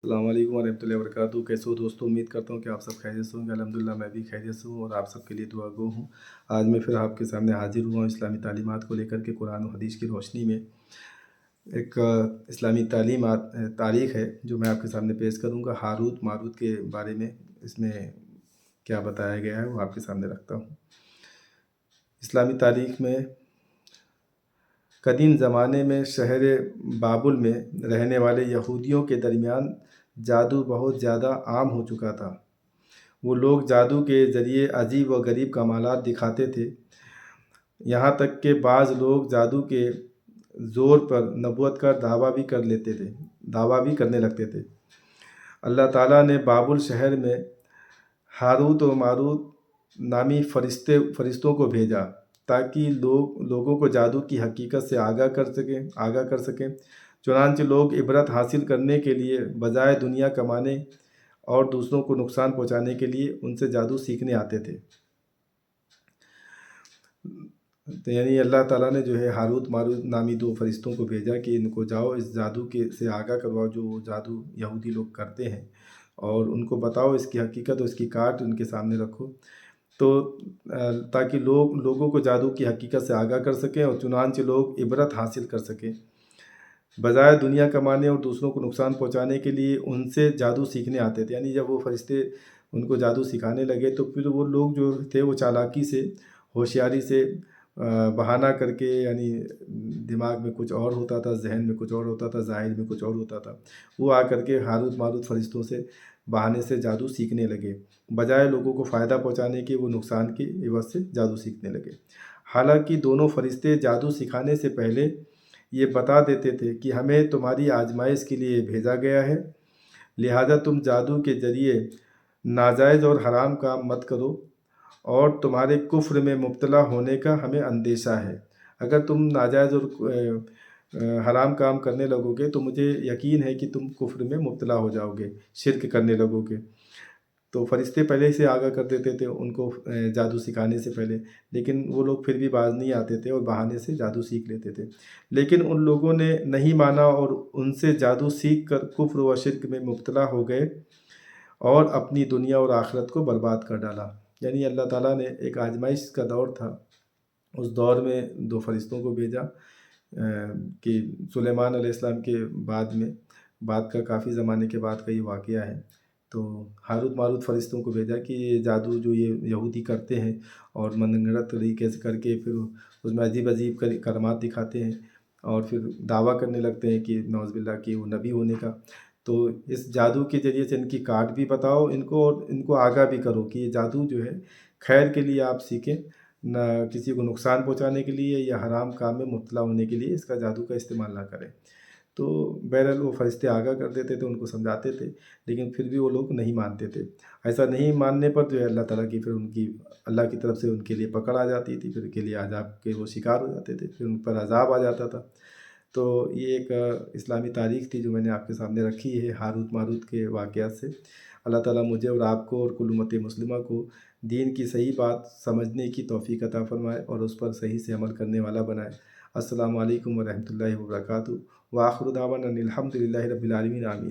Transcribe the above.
السلام علیکم ورحمۃ اللہ وبرکاتہ۔ کیسے ہو دوستوں؟ امید کرتا ہوں کہ آپ سب خیریت سے ہوں گے۔ الحمدللہ میں بھی خیریت سے ہوں اور آپ سب کے لیے دعا گو ہوں۔ آج میں پھر آپ کے سامنے حاضر ہوا ہوں اسلامی تعلیمات کو لے کر کے قرآن و حدیث کی روشنی میں۔ ایک اسلامی تاریخ ہے جو میں آپ کے سامنے پیش کروں گا۔ ہاروت ماروت کے بارے میں اس میں کیا بتایا گیا ہے وہ آپ کے سامنے رکھتا ہوں۔ اسلامی تاریخ میں قدیم زمانے میں شہر بابل میں رہنے والے یہودیوں کے درمیان جادو بہت زیادہ عام ہو چکا تھا۔ وہ لوگ جادو کے ذریعے عجیب و غریب کمالات دکھاتے تھے، یہاں تک کہ بعض لوگ جادو کے زور پر نبوت کا دعویٰ بھی کرنے لگتے تھے۔ اللہ تعالیٰ نے بابل شہر میں ہاروت و ماروت نامی فرشتوں کو بھیجا تاکہ لوگوں کو جادو کی حقیقت سے آگاہ کر سکیں۔ چنانچہ لوگ عبرت حاصل کرنے کے لیے بجائے دنیا کمانے اور دوسروں کو نقصان پہنچانے کے لیے ان سے جادو سیکھنے آتے تھے۔ تو یعنی اللہ تعالیٰ نے جو ہے ہاروت ماروت نامی دو فرشتوں کو بھیجا کہ ان کو جاؤ اس جادو سے آگاہ کرواؤ جو جادو یہودی لوگ کرتے ہیں، اور ان کو بتاؤ اس کی حقیقت اور اس کی کاٹ ان کے سامنے رکھو، تو تاکہ لوگوں کو جادو کی حقیقت سے آگاہ کر سکیں اور چنانچہ لوگ عبرت حاصل کر سکیں۔ بجائے دنیا کمانے اور دوسروں کو نقصان پہنچانے کے لیے ان سے جادو سیکھنے آتے تھے۔ یعنی جب وہ فرشتے ان کو جادو سکھانے لگے تو پھر وہ لوگ جو تھے وہ چالاکی سے، ہوشیاری سے، بہانہ کر کے، یعنی دماغ میں کچھ اور ہوتا تھا، ذہن میں کچھ اور ہوتا تھا، ظاہر میں کچھ اور ہوتا تھا، وہ آ کر کے ہاروت ماروت فرشتوں سے بہانے سے جادو سیکھنے لگے، بجائے لوگوں کو فائدہ پہنچانے کے وہ نقصان کی عوض سے جادو سیکھنے لگے۔ حالانکہ دونوں فرشتے جادو سکھانے سے پہلے یہ بتا دیتے تھے کہ ہمیں تمہاری آزمائش کے لیے بھیجا گیا ہے، لہذا تم جادو کے ذریعے ناجائز اور حرام کام مت کرو، اور تمہارے کفر میں مبتلا ہونے کا ہمیں اندیشہ ہے۔ اگر تم ناجائز اور حرام کام کرنے لگو گے تو مجھے یقین ہے کہ تم کفر میں مبتلا ہو جاؤ گے، شرک کرنے لگو گے۔ تو فرشتے پہلے سے آگاہ کر دیتے تھے ان کو جادو سکھانے سے پہلے، لیکن وہ لوگ پھر بھی باز نہیں آتے تھے اور بہانے سے جادو سیکھ لیتے تھے۔ لیکن ان لوگوں نے نہیں مانا اور ان سے جادو سیکھ کر کفر و شرک میں مبتلا ہو گئے اور اپنی دنیا اور آخرت کو برباد کر ڈالا۔ یعنی اللہ تعالیٰ نے ایک آزمائش کا دور تھا، اس دور میں دو فرشتوں کو بھیجا کہ سلیمان علیہ السلام کے بعد کا کافی زمانے کے بعد کا یہ واقعہ ہے۔ تو ہاروت ماروت فرشتوں کو بھیجا کہ یہ جادو جو یہ یہودی کرتے ہیں اور من گھڑت طریقے سے کر کے پھر اس میں عجیب عجیب کرامات دکھاتے ہیں اور پھر دعویٰ کرنے لگتے ہیں کہ نعوذ باللہ کہ وہ نبی ہونے کا، تو اس جادو کے ذریعے سے ان کی کاٹ بھی بتاؤ ان کو، اور ان کو آگاہ بھی کرو کہ یہ جادو جو ہے خیر کے لیے آپ سیکھیں، نہ کسی کو نقصان پہنچانے کے لیے یا حرام کام میں مبتلا ہونے کے لیے اس کا جادو کا استعمال نہ کریں۔ تو بہرحال وہ فرشتے آگاہ کر دیتے تھے، ان کو سمجھاتے تھے، لیکن پھر بھی وہ لوگ نہیں مانتے تھے۔ ایسا نہیں ماننے پر جو ہے اللہ تعالیٰ کی اللہ کی طرف سے ان کے لیے پکڑ آ جاتی تھی، پھر ان کے لیے عذاب کے وہ شکار ہو جاتے تھے، پھر ان پر عذاب آ جاتا تھا۔ تو یہ ایک اسلامی تاریخ تھی جو میں نے آپ کے سامنے رکھی ہے ہاروت ماروت کے واقعات سے۔ اللہ تعالیٰ مجھے اور آپ کو اور کل امت مسلمہ کو دین کی صحیح بات سمجھنے کی توفیق عطا فرمائے اور اس پر صحیح سے عمل کرنے والا بنائے۔ السلام علیکم ورحمۃ اللہ وبرکاتہ۔ وآخر دعوانا ان الحمد للہ رب العالمین، آمین۔